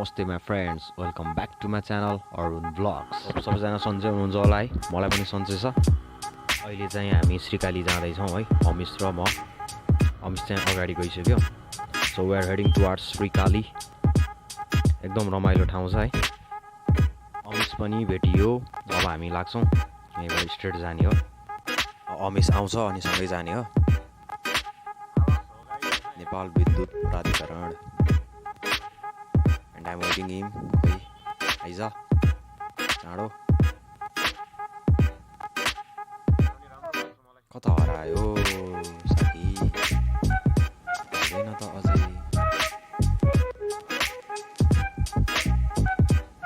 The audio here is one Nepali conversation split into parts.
नमस्ते my friends, welcome back to my channel Arun vlogs. सबैजना सन्चै हुनुहुन्छ होला है, मलाई पनि सन्चै छ। अहिले चाहिँ हामी श्रीकाली जाँदैछौँ है, अमिस र म। अमिस चाहिँ अगाडि गइसक्यो। So we are heading towards Shrikali. एकदम रमाइलो ठाउँ छ है। अमिस पनि भेटियो। अब हामी लाग्छौँ, यहीँबाट स्ट्रेट जाने हो। अमिस आउँछ अनि सँगै जाने हो। नेपाल विद्युत प्राधिकरण। And I'm waiting him. Hey, Aiza, चाँडो कता हरायो साथी? हुँदैन त अझै।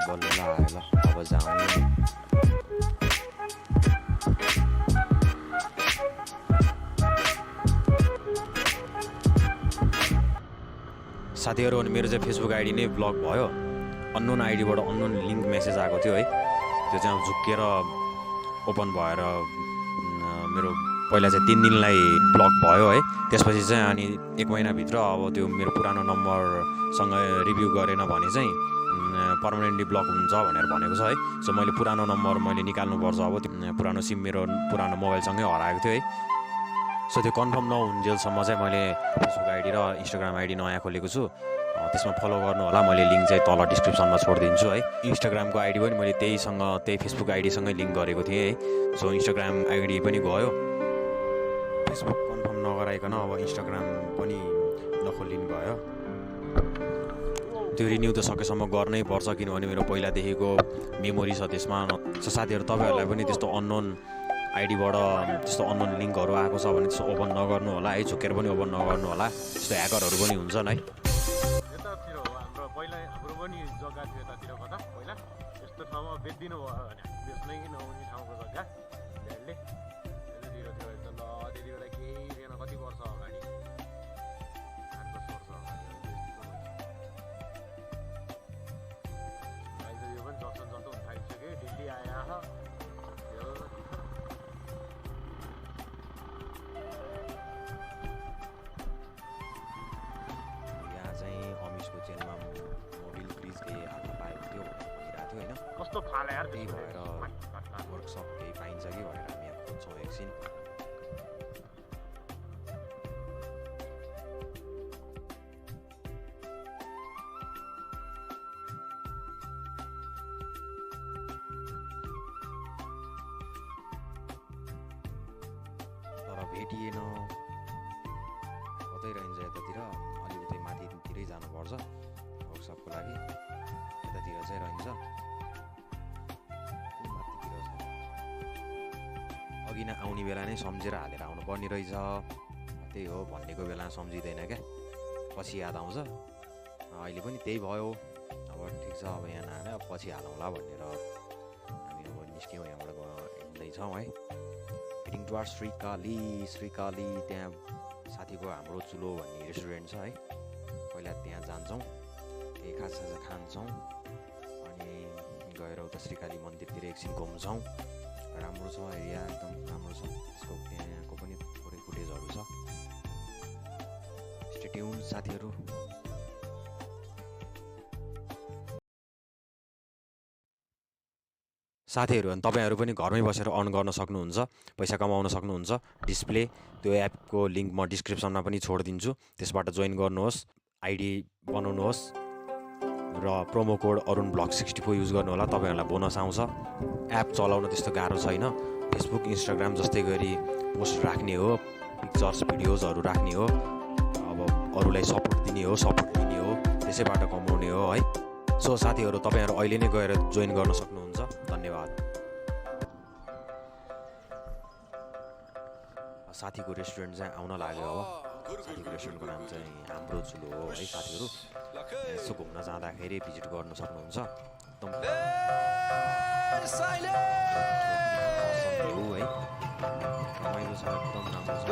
बल्ल आयो ल, अब जाउँ। साथीहरू, अनि मेरो चाहिँ फेसबुक आइडी नै ब्लक भयो। अननोन आइडीबाट अननोन लिङ्क मेसेज आएको थियो है। त्यो चाहिँ अब झुक्किएर ओपन भएर मेरो पहिला चाहिँ 3 दिनलाई ब्लक भयो है। त्यसपछि चाहिँ अनि 1 महिनाभित्र अब त्यो मेरो पुरानो नम्बरसँग रिभ्यू गरेन भने चाहिँ पर्मानेन्टली ब्लक हुन्छ भनेर भनेको छ है। सो मैले पुरानो नम्बर मैले निकाल्नुपर्छ। अब त्यो पुरानो सिम मेरो पुरानो मोबाइलसँगै हराएको थियो है। सो त्यो कन्फर्म नहुन्जेलसम्म चाहिँ मैले फेसबुक आइडी र इन्स्टाग्राम आइडी नयाँ खोलेको छु। त्यसमा फलो गर्नु होला। मैले लिङ्क चाहिँ तल डिस्क्रिप्सनमा छोडिदिन्छु है। इन्स्टाग्रामको आइडी पनि मैले त्यही फेसबुक आइडीसँगै लिङ्क गरेको थिएँ है। सो इन्स्टाग्राम आइडी पनि गयो। फेसबुक कन्फर्म नगराइकन अब इन्स्टाग्राम पनि नखोलिनु भयो। त्यो रिन्यू त सकेसम्म गर्नै पर्छ, किनभने मेरो पहिलादेखिको मेमोरी छ त्यसमा। सो साथीहरू, तपाईँहरूलाई पनि त्यस्तो अननोन आइडीबाट त्यस्तो अननोन लिङ्कहरू आएको छ भने त्यस्तो ओपन नगर्नु होला है। झुकेर पनि ओपन नगर्नु होला। त्यस्तो ह्याकरहरू पनि हुन्छन् है। यतातिर हो हाम्रो पनि जग्गा थियो यतातिर कता पहिला यस्तो ठाउँमा बेच्दिनु भयो भने बेच्नै नहुने ठाउँको जग्गा ल्यान्डले यतातिर थियो एकदम। ल त्यति बेला केही थिएन, कति वर्ष अगाडि 8-10 वर्ष अगाडि। अहिले यो पनि जक्सन जस्तो हुन थालिसक्यो। डेली आयो कस्तो फाले यार। त्यही भएर वर्कसप केही पाइन्छ कि भनेर हामी यहाँ खोज्छौँ एकछिन। तर भेटिएन। कतै रहन्छ यतातिर, अलि उतै माथितिरै जानुपर्छ वर्कसपको लागि। यतातिर चाहिँ रहन्छ। अघि नै आउने बेला नै सम्झेर हालेर आउनु पर्ने रहेछ। त्यही हो, भन्नेको बेला सम्झिँदैन क्या, पछि याद आउँछ। अहिले पनि त्यही भयो। अब ठिक छ, अब यहाँ नहाले अब पछि हालौँला भनेर हामी अब निस्क्यौँ। यहाँबाट हिँड्दैछौँ है। Heading towards Shrikali. त्यहाँ साथीको हाम्रो चुलो भन्ने रेस्टुरेन्ट छ है। पहिला त्यहाँ जान्छौँ, केही खाजा खान्छौँ, अनि गएर उता श्रीकाली मन्दिरतिर एकछिन घुम्छौँ। राम्रो छ एरिया, एकदम राम्रो छ। त्यसको त्यहाँको पनि थोरै फुटेजहरू छ। स्टे ट्युन साथीहरू। अनि तपाईँहरू पनि घरमै बसेर अर्न गर्न सक्नुहुन्छ, पैसा कमाउन सक्नुहुन्छ। डिस्प्ले त्यो एपको लिङ्क म डिस्क्रिप्सनमा पनि छोडिदिन्छु। त्यसबाट जोइन गर्नुहोस्, आइडी बनाउनुहोस् र प्रोमो कोड arunvlogs64 युज गर्नु होला। तपाईँहरूलाई बोनस आउँछ। एप चलाउन त्यस्तो गाह्रो छैन। फेसबुक इन्स्टाग्राम जस्तै गरी पोस्ट राख्ने हो, पिक्चर्स भिडियोजहरू राख्ने हो, अब अरूलाई सपोर्ट दिने हो, त्यसैबाट कमाउने हो है। सो साथीहरू, तपाईँहरू अहिले नै गएर जोइन गर्न सक्नुहुन्छ। धन्यवाद। साथीको रेस्टुरेन्ट चाहिँ आउन लाग्यो। अब साथीको रेस्टुरेन्टको नाम चाहिँ हाम्रो चुलो हो है साथीहरू। यसो घुम्न जाँदाखेरि भिजिट गर्न सक्नुहुन्छ। एकदम है, रमाइलो छ, एकदम राम्रो छ।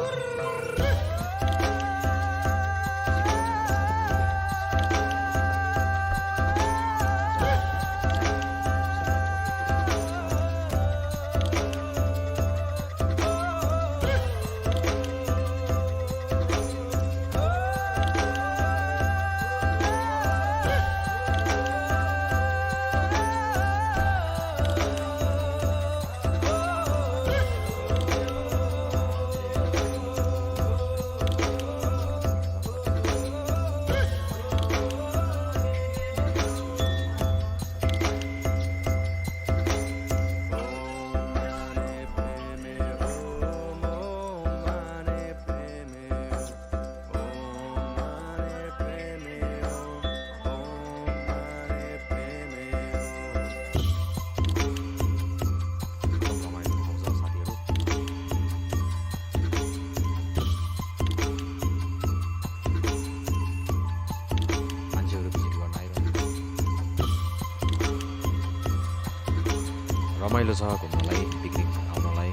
रमाइलो छ घुम्नलाई पिकनिक आउनलाई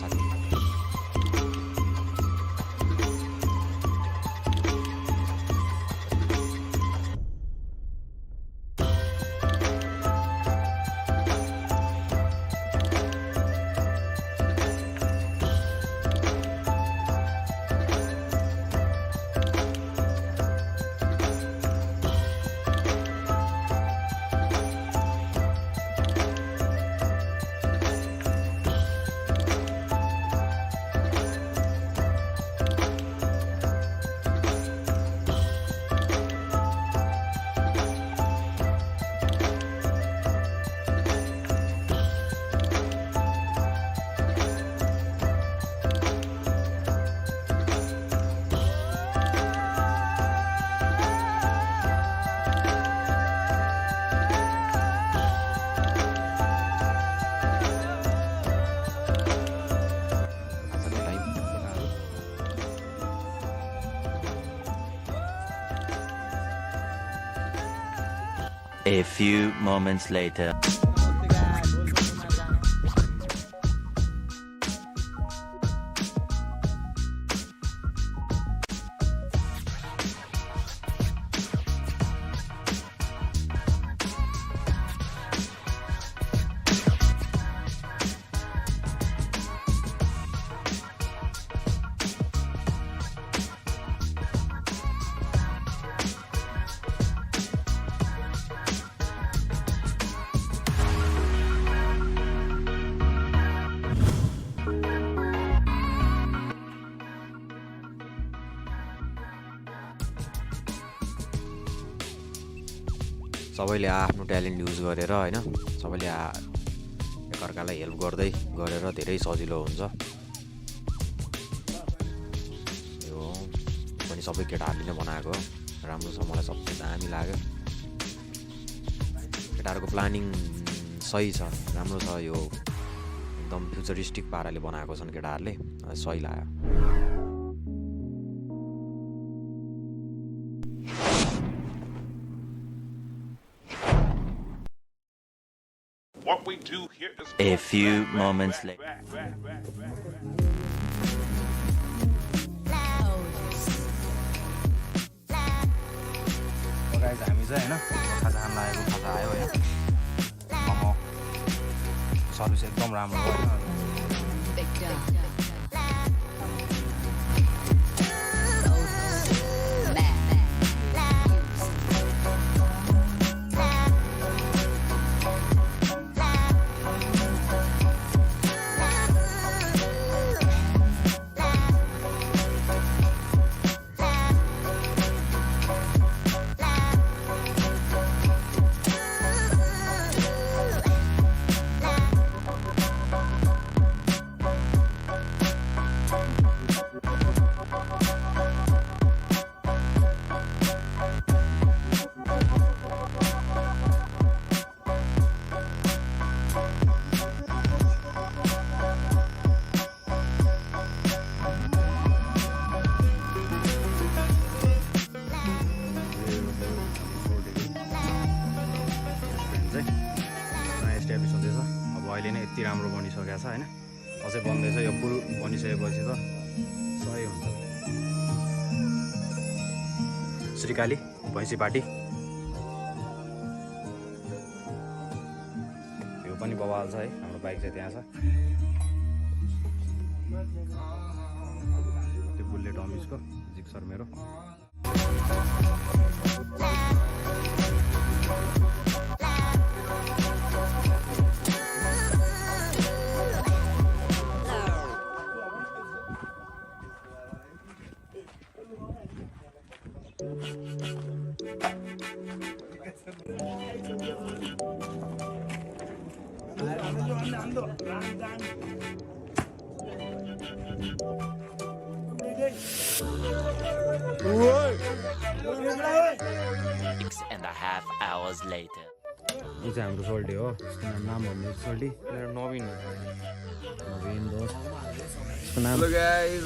साथी। A few moments later. सबैले आफ्नो ट्यालेन्ट युज गरेर हैन सबैले एकअर्कालाई हेल्प गर्दै गरेर धेरै सजिलो हुन्छ। यो पनि सबै केटाहरूले नै बनाएको राम्रो छ, मलाई सबसे दामी लाग्यो। केटाहरूको प्लानिङ सही छ, राम्रो छ, यो एकदम फ्युचरिस्टिक पाराले बनाएको छन् केटाहरूले, सही लाग्यो। What we do here is A few moments later. Guys हामी चाहिँ हैन खाजा खान लागेको, खाजा आयो हैन। मोमो सर्भिस एकदम राम्रो हो हैन। अहिले नै यति राम्रो बनिसकेको छ हैन, अझै बन्दैछ। यो फुल बनिसकेपछि त सही हुन्छ। श्रीकाली भैँसी पार्टी यो पनि बवाल छ है। हाम्रो बाइक चाहिँ त्यहाँ छ, त्यो बुलेट अमिसको जिक्सर मेरो। And a half hours later. यो चाहिँ हाम्रो सोल्टी हो, नाम भन्नु सोल्टी नवीन दोस्त। हेलो गाइज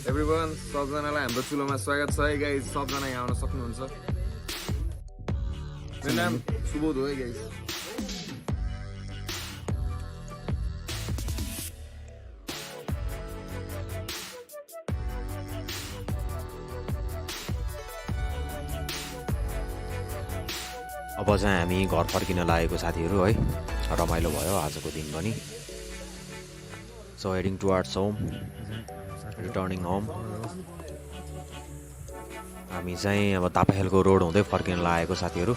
एभ्रिवान, सबजनालाई हाम्रो चुलोमा स्वागत छ है गाइज। सबजना यहाँ आउन सक्नुहुन्छ। मेरो नाम सुबोध हो है गाइज। अब चाहिँ हामी घर फर्किन लागेको साथीहरू है रमाइलो भयो आजको दिन पनि so heading towards home returning home हामी चाहिँ अब तापाखेलको रोड हुँदै फर्किन लागेको साथीहरू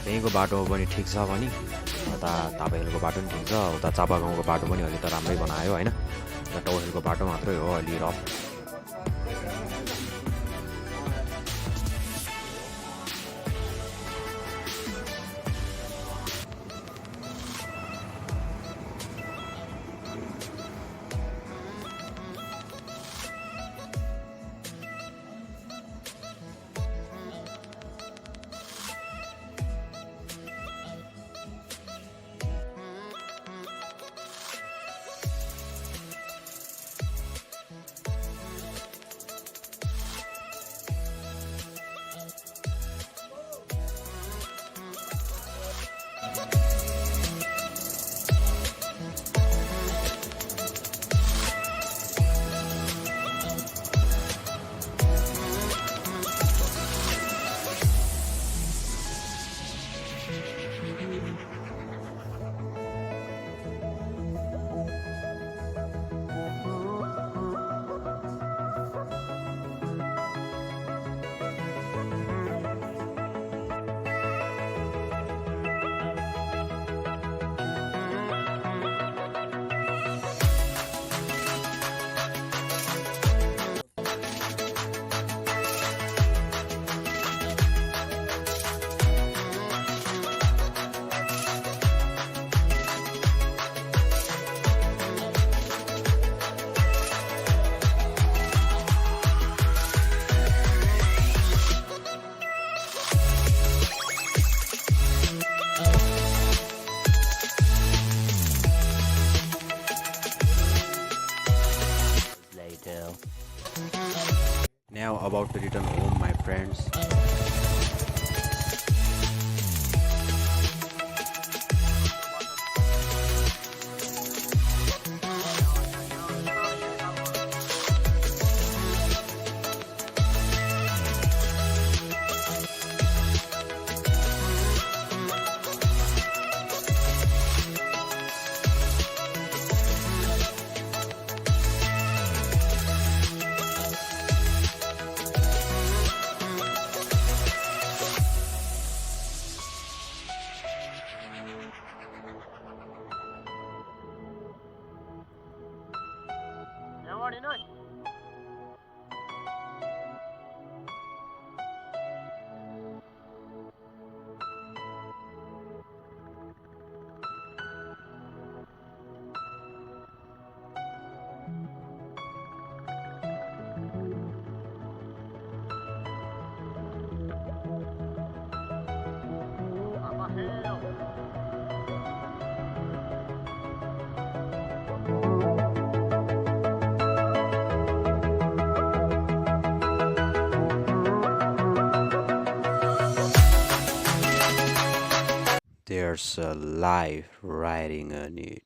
त्यहीँको बाटो पनि ठिक छ भने उता तापाखेलको बाटो पनि ठिक छ उता चापागाउँको बाटो पनि अलि त राम्रै बनायो होइन टाउखेलको बाटो मात्रै हो अलि rough Now about to return home, my friends. There's a life riding on it.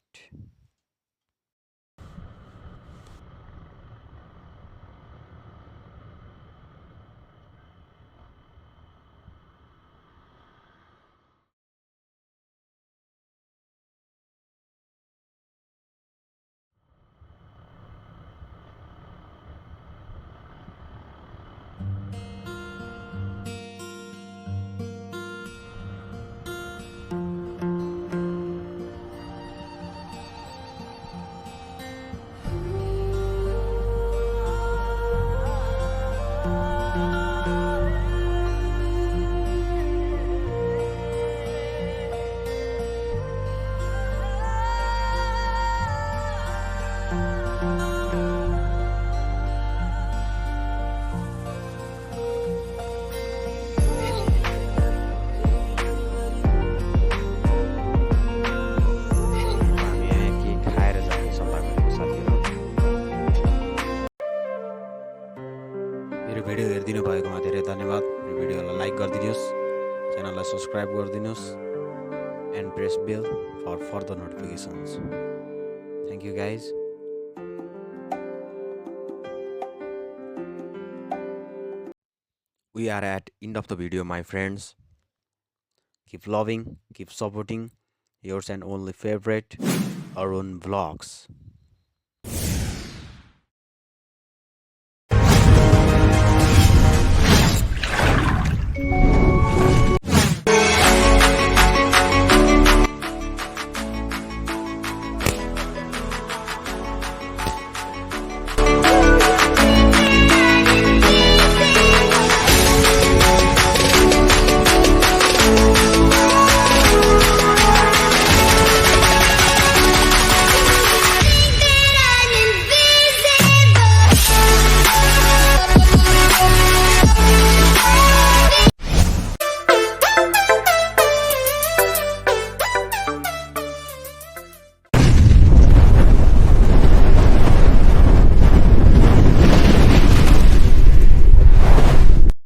मेरो भिडियो हेरिदिनु भएकोमा धेरै धन्यवाद मेरो भिडियोलाई लाइक गरिदिनुहोस् च्यानललाई सब्स्क्राइब गरिदिनुहोस् and press bell for further notifications thank you guys we are at end of the video, my friends. Keep loving, keep supporting yours and only favorite Arun Vlogs.